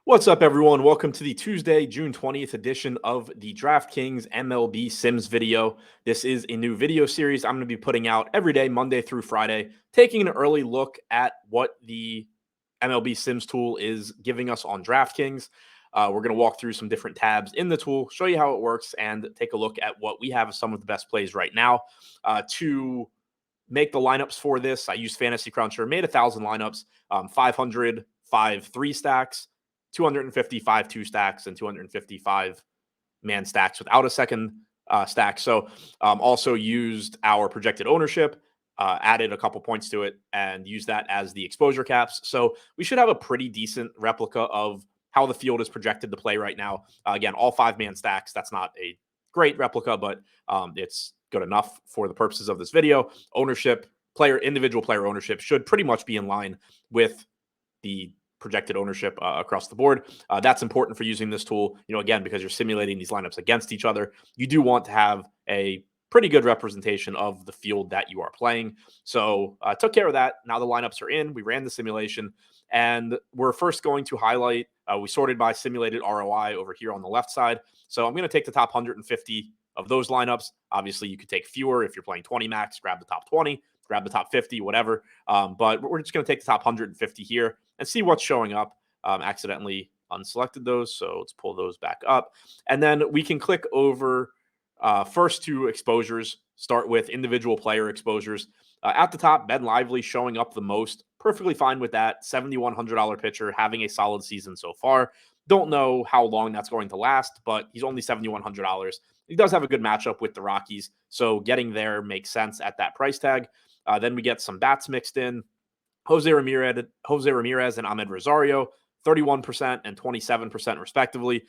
What's up, everyone? Welcome to the Tuesday, June 20th edition of the DraftKings MLB Sims video. This is a new video series I'm going to be putting out every day, Monday through Friday, taking an early look at what the MLB Sims tool is giving us on DraftKings. We're going to walk through some different tabs in the tool, show you how it works, and take a look at what we have as some of the best plays right now. To make the lineups for this, I used Fantasy Cruncher, made 1,000 lineups, 500, 5 3 stacks, 255 2 stacks, and 255 man stacks without a second stack. So also used our projected ownership, added a couple points to it, and used that as the exposure caps. So we should have a pretty decent replica of how the field is projected to play right now. Again, all 5-man stacks. That's not a great replica, but it's good enough for the purposes of this video. Ownership, individual player ownership should pretty much be in line with the projected ownership across the board. That's important for using this tool, again, because you're simulating these lineups against each other. You do want to have a pretty good representation of the field that you are playing. So took care of that. Now the lineups are in. We ran the simulation, and we're first going to highlight, we sorted by simulated ROI over here on the left side. So I'm going to take the top 150 of those lineups. Obviously, you could take fewer if you're playing 20 max, grab the top 20, grab the top 50, whatever. But we're just going to take the top 150 here and see what's showing up. Accidentally unselected those, so let's pull those back up. And then we can click over first to exposures, start with individual player exposures. At the top, Ben Lively showing up the most. Perfectly fine with that. $7,100 pitcher, having a solid season so far. Don't know how long that's going to last, but he's only $7,100. He does have a good matchup with the Rockies, so getting there makes sense at that price tag. Then we get some bats mixed in. Jose Ramirez and Ahmed Rosario, 31% and 27% respectively.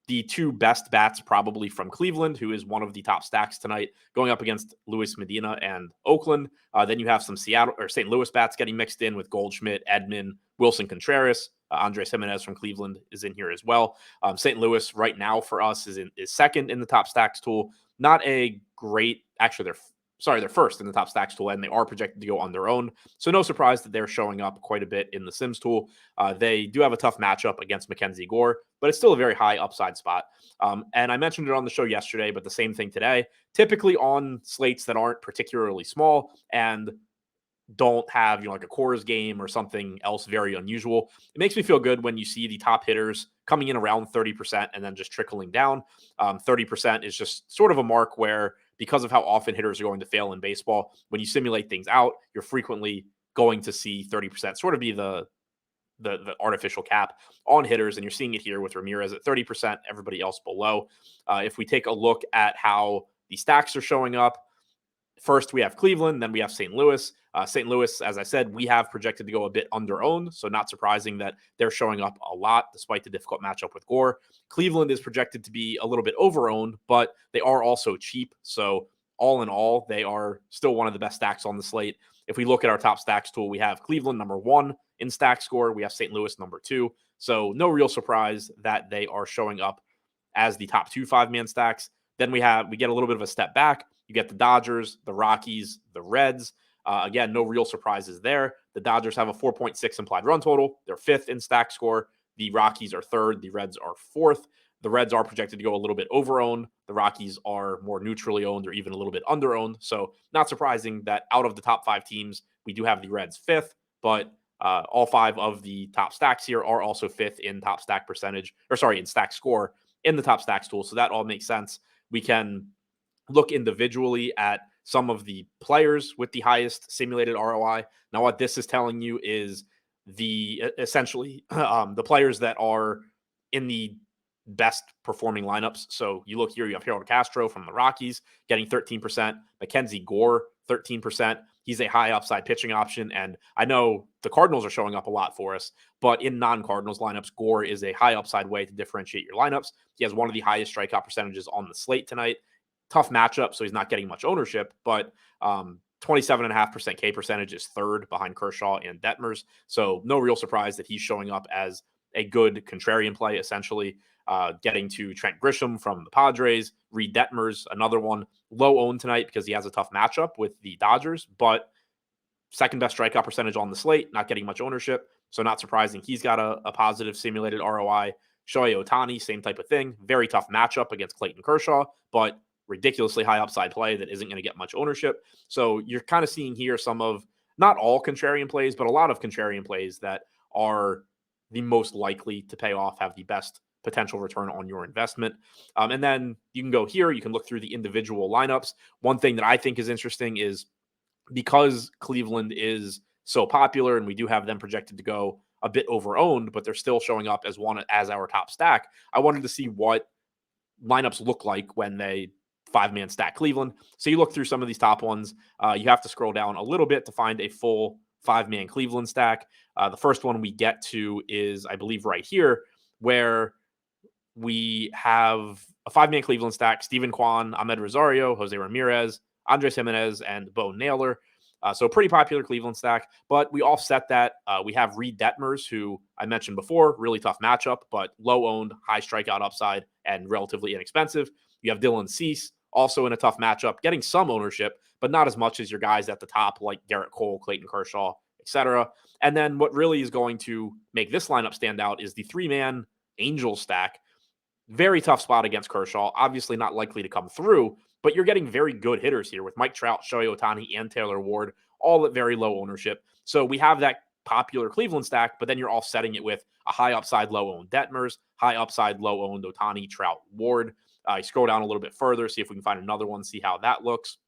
The two best bats probably from Cleveland, who is one of the top stacks tonight, going up against Luis Medina and Oakland. Then you have some Seattle or St. Louis bats getting mixed in with Goldschmidt, Edman, Wilson Contreras. Andres Jimenez from Cleveland is in here as well. St. Louis right now for us is second in the top stacks tool. Not a great, actually they're first in the top stacks tool, and they are projected to go on their own. So no surprise that they're showing up quite a bit in the Sims tool. They do have a tough matchup against Mackenzie Gore, but it's still a very high upside spot. And I mentioned it on the show yesterday, but the same thing today. Typically on slates that aren't particularly small and don't have like a Coors game or something else very unusual, it makes me feel good when you see the top hitters coming in around 30% and then just trickling down. 30% is just sort of a mark where, because of how often hitters are going to fail in baseball, when you simulate things out, you're frequently going to see 30% sort of be the artificial cap on hitters. And you're seeing it here with Ramirez at 30%, everybody else below. If we take a look at how the stacks are showing up, first, we have Cleveland, then we have St. Louis. St. Louis, as I said, we have projected to go a bit under-owned, so not surprising that they're showing up a lot despite the difficult matchup with Gore. Cleveland is projected to be a little bit over-owned, but they are also cheap, so all in all, they are still one of the best stacks on the slate. If we look at our top stacks tool, we have Cleveland number 1 in stack score. We have St. Louis number 2, so no real surprise that they are showing up as the top 2 5-man stacks. Then we get a little bit of a step back. You get the Dodgers, the Rockies, the Reds. Again, no real surprises there. The Dodgers have a 4.6 implied run total. They're 5th in stack score. The Rockies are 3rd. The Reds are 4th. The Reds are projected to go a little bit over-owned. The Rockies are more neutrally owned or even a little bit under-owned. So not surprising that out of the top 5 teams, we do have the Reds 5th, but all 5 of the top stacks here are also 5th in top stack percentage, in stack score in the top stacks tool. So that all makes sense. We can look individually at some of the players with the highest simulated ROI. Now, what this is telling you is essentially the players that are in the best performing lineups. So you look here, you have Harold Castro from the Rockies getting 13%, Mackenzie Gore, 13%. He's a high upside pitching option. And I know the Cardinals are showing up a lot for us, but in non-Cardinals lineups, Gore is a high upside way to differentiate your lineups. He has one of the highest strikeout percentages on the slate tonight. Tough matchup, so he's not getting much ownership, but 27.5% K percentage is 3rd behind Kershaw and Detmers. So no real surprise that he's showing up as a good contrarian play, essentially. Getting to Trent Grisham from the Padres, Reed Detmers, another one, low owned tonight because he has a tough matchup with the Dodgers, but second best strikeout percentage on the slate, not getting much ownership. So not surprising. He's got a positive simulated ROI. Shohei Ohtani, same type of thing. Very tough matchup against Clayton Kershaw, but ridiculously high upside play that isn't going to get much ownership. So you're kind of seeing here some of, not all contrarian plays, but a lot of contrarian plays that are the most likely to pay off, have the best potential return on your investment. And then you can go here, you can look through the individual lineups. One thing that I think is interesting is because Cleveland is so popular and we do have them projected to go a bit over-owned, but they're still showing up as our top stack. I wanted to see what lineups look like when they 5-man stack Cleveland. So you look through some of these top ones. You have to scroll down a little bit to find a full 5-man Cleveland stack. The first one we get to is, I believe, right here, where we have a 5-man Cleveland stack: Steven Kwan, Ahmed Rosario, Jose Ramirez, Andres Jimenez, and Bo Naylor. So pretty popular Cleveland stack, but we offset that. We have Reed Detmers, who I mentioned before, really tough matchup, but low owned, high strikeout upside, and relatively inexpensive. You have Dylan Cease, also in a tough matchup, getting some ownership, but not as much as your guys at the top, like Garrett Cole, Clayton Kershaw, etc. And then what really is going to make this lineup stand out is the 3-man Angels stack. Very tough spot against Kershaw, obviously not likely to come through, but you're getting very good hitters here with Mike Trout, Shohei Ohtani, and Taylor Ward, all at very low ownership. So we have that popular Cleveland stack, but then you're offsetting it with a high upside, low owned Detmers, high upside, low owned Ohtani, Trout, Ward. I scroll down a little bit further, see if we can find another one, see how that looks.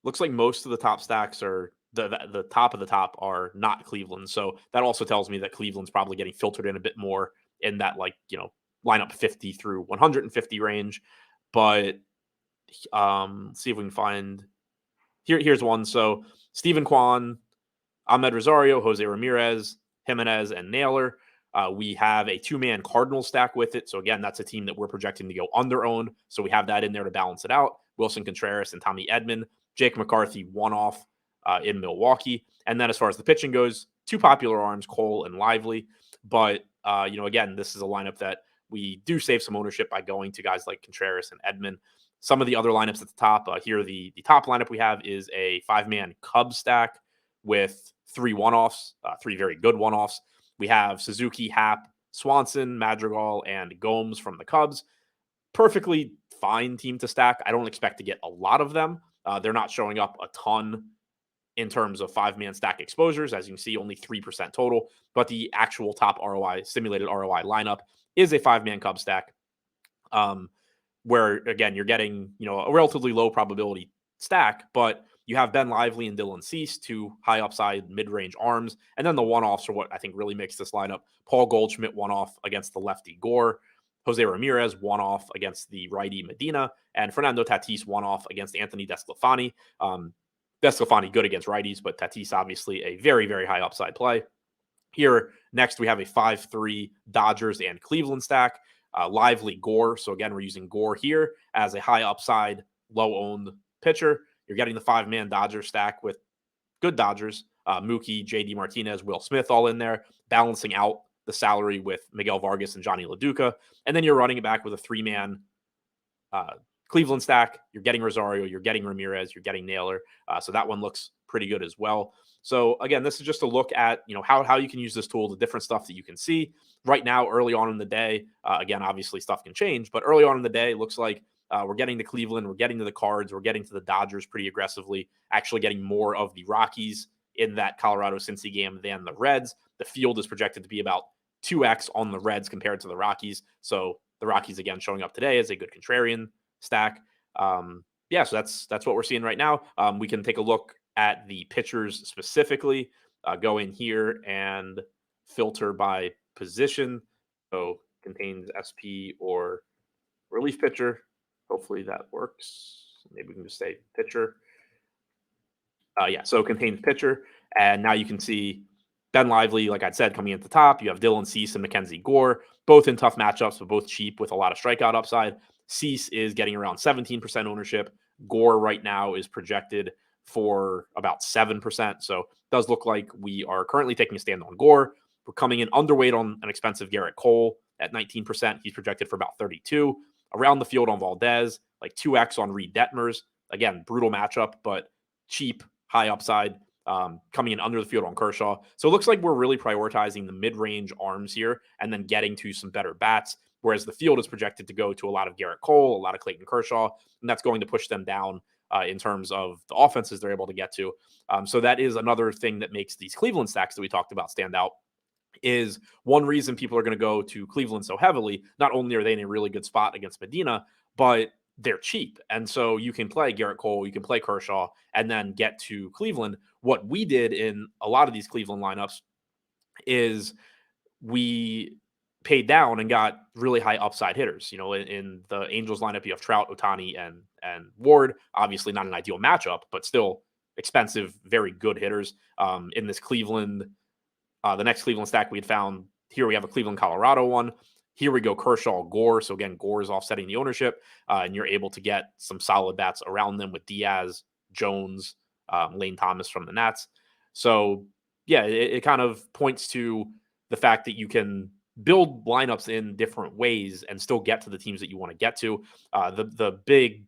Looks like most of the top stacks are the top of the top are not Cleveland. So that also tells me that Cleveland's probably getting filtered in a bit more in that, like, lineup 50 through 150 range. But see if we can find here's one. So Steven Kwan, Ahmed Rosario, Jose Ramirez, Jimenez, and Naylor. We have a 2-man Cardinal stack with it. So again, that's a team that we're projecting to go under-owned. So we have that in there to balance it out. Wilson Contreras and Tommy Edman. Jake McCarthy, one-off in Milwaukee. And then as far as the pitching goes, 2 popular arms, Cole and Lively. But, again, this is a lineup that we do save some ownership by going to guys like Contreras and Edman. Some of the other lineups at the top, here the top lineup we have is a 5-man Cubs stack with 3 one-offs, 3 very good one-offs. We have Suzuki, Happ, Swanson, Madrigal, and Gomes from the Cubs. Perfectly fine team to stack. I don't expect to get a lot of them. They're not showing up a ton in terms of 5-man stack exposures. As you can see, only 3% total, but the actual top ROI, simulated ROI lineup is a 5-man Cub stack, where, again, you're getting, a relatively low probability stack, but you have Ben Lively and Dylan Cease, 2 high upside mid-range arms. And then the one-offs are what I think really makes this lineup. Paul Goldschmidt, one-off against the lefty Gore. Jose Ramirez, one-off against the righty Medina. And Fernando Tatis, one-off against Anthony DeSclafani. DeSclafani good against righties, but Tatis obviously a very, very high upside play. Here, next, we have a 5-3 Dodgers and Cleveland stack. Lively, Gore. So again, we're using Gore here as a high upside, low-owned pitcher. You're getting the 5-man Dodgers stack with good Dodgers, Mookie, JD Martinez, Will Smith, all in there, balancing out the salary with Miguel Vargas and Johnny LaDuca. And then you're running it back with a 3-man Cleveland stack. You're getting Rosario, you're getting Ramirez, you're getting Naylor. So that one looks pretty good as well. So again, this is just a look at, how you can use this tool, the different stuff that you can see right now, early on in the day. Again, obviously stuff can change, but early on in the day, it looks like we're getting to Cleveland, we're getting to the Cards, we're getting to the Dodgers pretty aggressively, actually getting more of the Rockies in that Colorado-Cincy game than the Reds. The field is projected to be about 2x on the Reds compared to the Rockies. So the Rockies, again, showing up today as a good contrarian stack. So that's what we're seeing right now. We can take a look at the pitchers specifically, go in here and filter by position. So contains SP or relief pitcher. Hopefully that works. Maybe we can just say pitcher. So contains pitcher. And now you can see Ben Lively, like I said, coming at the top. You have Dylan Cease and Mackenzie Gore, both in tough matchups, but both cheap with a lot of strikeout upside. Cease is getting around 17% ownership. Gore right now is projected for about 7%. So it does look like we are currently taking a stand on Gore. We're coming in underweight on an expensive Garrett Cole at 19%. He's projected for about 32. Around the field on Valdez, like 2x on Reed Detmers. Again, brutal matchup, but cheap, high upside. coming in under the field on Kershaw. So it looks like we're really prioritizing the mid-range arms here and then getting to some better bats, whereas the field is projected to go to a lot of Garrett Cole, a lot of Clayton Kershaw, and that's going to push them down in terms of the offenses they're able to get to. So that is another thing that makes these Cleveland stacks that we talked about stand out. Is one reason people are going to go to Cleveland so heavily. Not only are they in a really good spot against Medina, but they're cheap. And so you can play Garrett Cole, you can play Kershaw, and then get to Cleveland. What we did in a lot of these Cleveland lineups is we paid down and got really high upside hitters. You know, in the Angels lineup, you have Trout, Ohtani, and Ward. Obviously not an ideal matchup, but still expensive, very good hitters. In this Cleveland, the next Cleveland stack we had found here, we have a Cleveland, Colorado one. Here we go Kershaw, Gore. So again, Gore is offsetting the ownership, and you're able to get some solid bats around them with Diaz, Jones, Lane Thomas from the Nats. So yeah, it kind of points to the fact that you can build lineups in different ways and still get to the teams that you want to get to. The big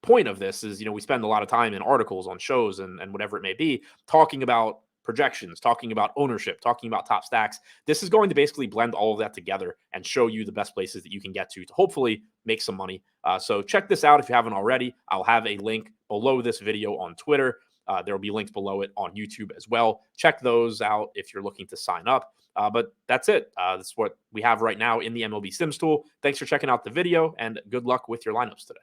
point of this is, you know, we spend a lot of time in articles on shows and whatever it may be, talking about projections, talking about ownership, talking about top stacks. This is going to basically blend all of that together and show you the best places that you can get to hopefully make some money. So check this out if you haven't already. I'll have a link below this video on Twitter. There will be links below it on YouTube as well. Check those out if you're looking to sign up. But that's it. That's what we have right now in the MLB Sims tool. Thanks for checking out the video, and good luck with your lineups today.